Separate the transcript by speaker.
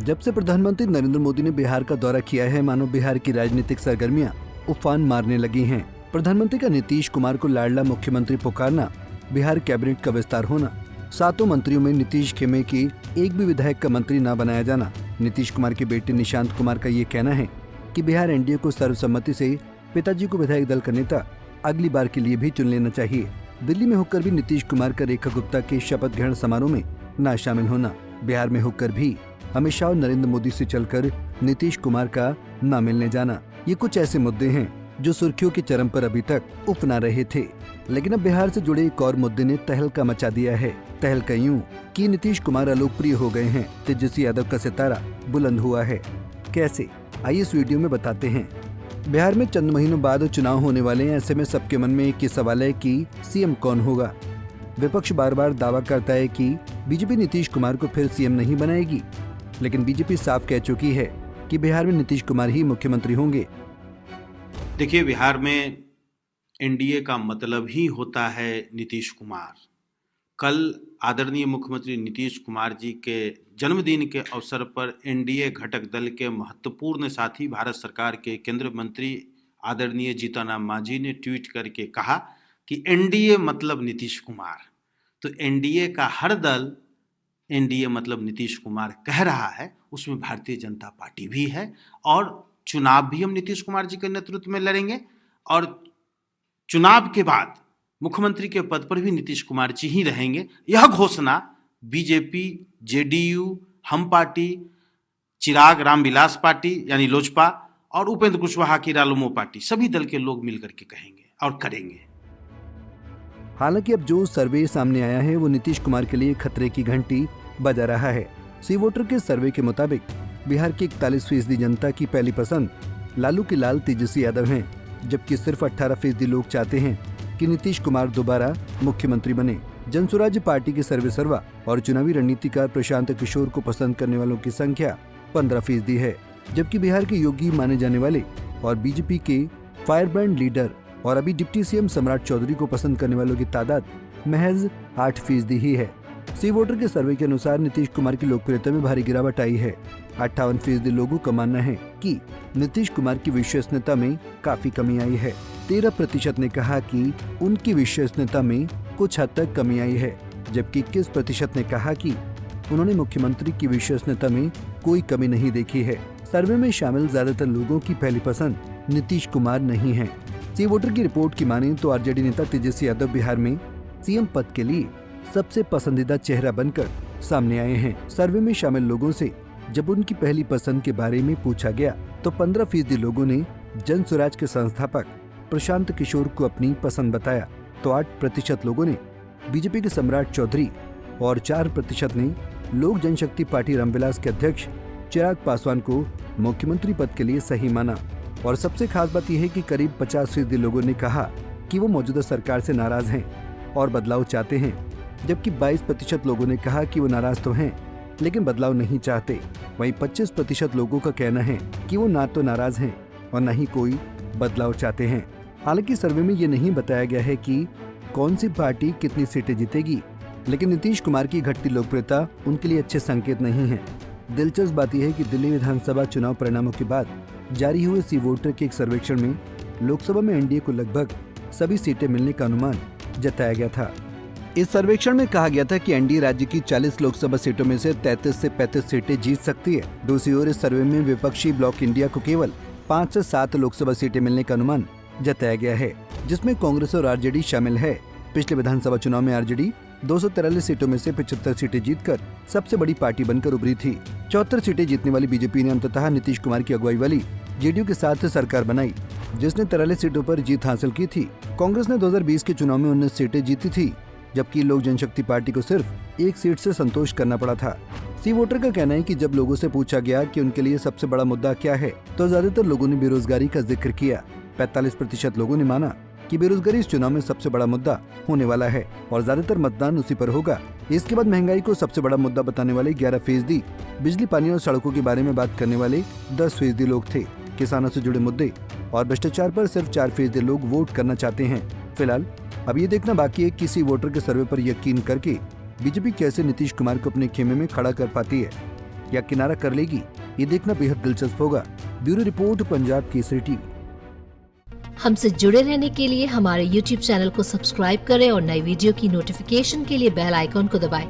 Speaker 1: जब से प्रधानमंत्री नरेंद्र मोदी ने बिहार का दौरा किया है, मानो बिहार की राजनीतिक सरगर्मियां उफान मारने लगी हैं। प्रधानमंत्री का नीतीश कुमार को लाडला मुख्यमंत्री पुकारना, बिहार कैबिनेट का विस्तार होना, 7 मंत्रियों में नीतीश खेमे की एक भी विधायक का मंत्री न बनाया जाना। नीतीश कुमार के बेटे निशांत कुमार का ये कहना है कि बिहार एनडीए को सर्वसम्मति से पिताजी को विधायक दल का नेता अगली बार के लिए भी चुन लेना चाहिए। दिल्ली में होकर भी नीतीश कुमार का रेखा गुप्ता के शपथ ग्रहण समारोह में न शामिल होना, बिहार में होकर भी अमित शाह और नरेंद्र मोदी से चलकर नीतीश कुमार का न मिलने जाना, ये कुछ ऐसे मुद्दे हैं जो सुर्खियों के चरम पर अभी तक उफना रहे थे। लेकिन अब बिहार से जुड़े एक और मुद्दे ने तहलका मचा दिया है। तहलका यूं कि नीतीश कुमार अलोकप्रिय हो गए हैं, तेजस्वी यादव का सितारा बुलंद हुआ है। कैसे, आइए इस वीडियो में बताते हैं। बिहार में चंद महीनों बाद चुनाव होने वाले हैं। ऐसे में सबके मन में एक ही सवाल है कि सीएम कौन होगा। विपक्ष बार बार दावा करता है कि बीजेपी नीतीश कुमार को फिर सीएम नहीं बनाएगी, लेकिन बीजेपी साफ कह चुकी है कि बिहार में नीतीश कुमार ही मुख्यमंत्री होंगे।
Speaker 2: देखिए, बिहार में एनडीए का मतलब ही होता है नीतीश कुमार। कल आदरणीय मुख्यमंत्री नीतीश कुमार जी के जन्मदिन के अवसर पर एनडीए घटक दल के महत्वपूर्ण साथी भारत सरकार के केंद्रीय मंत्री आदरणीय जीतन राम मांझी ने ट्वीट करके कहा कि एनडीए मतलब नीतीश कुमार। तो एनडीए का हर दल एनडीए मतलब नीतीश कुमार कह रहा है, उसमें भारतीय जनता पार्टी भी है और चुनाव भी हम नीतीश कुमार जी के नेतृत्व में लड़ेंगे और चुनाव के बाद मुख्यमंत्री के पद पर भी नीतीश कुमार जी ही रहेंगे। यह घोषणा बीजेपी, जेडीयू, हम पार्टी, चिराग रामविलास पार्टी यानी लोजपा और उपेंद्र कुशवाहा की रालोमो पार्टी, सभी दल के लोग मिलकर के कहेंगे और करेंगे।
Speaker 1: हालांकि अब जो सर्वे सामने आया है वो नीतीश कुमार के लिए खतरे की घंटी बजा रहा है। सी वोटर के सर्वे के मुताबिक बिहार की 41% जनता की पहली पसंद लालू के लाल तेजस्वी यादव हैं, जबकि सिर्फ 18% लोग चाहते हैं कि नीतीश कुमार दोबारा मुख्यमंत्री बने। जनसुराज पार्टी के सर्वे सर्वा और चुनावी रणनीतिकार प्रशांत किशोर को पसंद करने वालों की संख्या 15% है, जबकि बिहार के योगी माने जाने वाले और बीजेपी के फायरब्रांड लीडर और अभी डिप्टी सीएम सम्राट चौधरी को पसंद करने वालों की तादाद महज 8% ही है। सी वोटर के सर्वे के अनुसार नीतीश कुमार की लोकप्रियता में भारी गिरावट आई है। 58% लोगों का मानना है कि नीतीश कुमार की विश्वसनीयता में काफी कमी आई है। 13% ने कहा कि उनकी विश्वसनीयता में कुछ हद तक कमी आई है, जबकि 21% ने कहा कि उन्होंने मुख्यमंत्री की विश्वसनीयता में कोई कमी नहीं देखी है। सर्वे में शामिल ज्यादातर लोगों की पहली पसंद नीतीश कुमार नहीं है। सी वोटर की रिपोर्ट की माने तो आरजेडी नेता तेजस्वी यादव बिहार में सीएम पद के लिए सबसे पसंदीदा चेहरा बनकर सामने आए हैं। सर्वे में शामिल लोगों से जब उनकी पहली पसंद के बारे में पूछा गया तो 15% लोगों ने जनसुराज के संस्थापक प्रशांत किशोर को अपनी पसंद बताया, तो 8% लोगों ने बीजेपी के सम्राट चौधरी और 4% ने लोक जनशक्ति पार्टी रामविलास के अध्यक्ष चिराग पासवान को मुख्यमंत्री पद के लिए सही माना। और सबसे खास बात यह है कि करीब 50% लोगों ने कहा कि वो मौजूदा सरकार से नाराज हैं और बदलाव चाहते हैं, जबकि 22% लोगों ने कहा कि वो नाराज तो हैं लेकिन बदलाव नहीं चाहते। वहीं 25% लोगों का कहना है कि वो ना तो नाराज हैं और न ही कोई बदलाव चाहते हैं। हालांकि सर्वे में ये नहीं बताया गया है कि कौन सी पार्टी कितनी सीटें जीतेगी, लेकिन नीतीश कुमार की घटती लोकप्रियता उनके लिए अच्छे संकेत नहीं है। दिलचस्प बात यह है कि दिल्ली विधानसभा चुनाव परिणामों के बाद जारी हुए सी वोटर के एक सर्वेक्षण में लोकसभा में एनडीए को लगभग सभी सीटें मिलने का अनुमान जताया गया था। इस सर्वेक्षण में कहा गया था कि एनडीए राज्य की 40 लोकसभा सीटों में से 33 से 35 सीटें जीत सकती है। दूसरी ओर इस सर्वे में विपक्षी ब्लॉक इंडिया को केवल 5 से 7 लोकसभा सीटें मिलने का अनुमान जताया गया है, जिसमें कांग्रेस और आरजेडी शामिल है। पिछले विधानसभा चुनाव में आरजेडी 243 सीटों में से 75 सीटें जीतकर सबसे बड़ी पार्टी बनकर उभरी थी। 74 सीटें जीतने वाली बीजेपी ने अंततः नीतीश कुमार की अगुवाई वाली जेडीयू के साथ सरकार बनाई, जिसने 43 सीटों पर जीत हासिल की थी। कांग्रेस ने 2020 के चुनाव में 19 सीटें जीती थी, जबकि लोक जनशक्ति पार्टी को सिर्फ 1 सीट से संतोष करना पड़ा था। सी वोटर का कहना है कि जब लोगों से पूछा गया कि उनके लिए सबसे बड़ा मुद्दा क्या है, तो ज्यादातर लोगों ने बेरोजगारी का जिक्र किया। 45% लोगों ने माना कि बेरोजगारी इस चुनाव में सबसे बड़ा मुद्दा होने वाला है और ज्यादातर मतदान उसी पर होगा। इसके बाद महंगाई को सबसे बड़ा मुद्दा बताने वाले 11%, बिजली पानी और सड़कों के बारे में बात करने वाले 10% लोग थे। किसानों से जुड़े मुद्दे और भ्रष्टाचार पर सिर्फ 4% लोग वोट करना चाहते हैं। फिलहाल अब ये देखना बाकी है किसी वोटर के सर्वे पर यकीन करके बीजेपी कैसे नीतीश कुमार को अपने खेमे में खड़ा कर पाती है। या किनारा कर लेगी, ये देखना बेहद दिलचस्प होगा। Bureau report, Punjab Kesari TV.
Speaker 3: हमसे जुड़े रहने के लिए हमारे YouTube चैनल को सब्सक्राइब करें और नई वीडियो की नोटिफिकेशन के लिए बेल आइकॉन को दबाएं।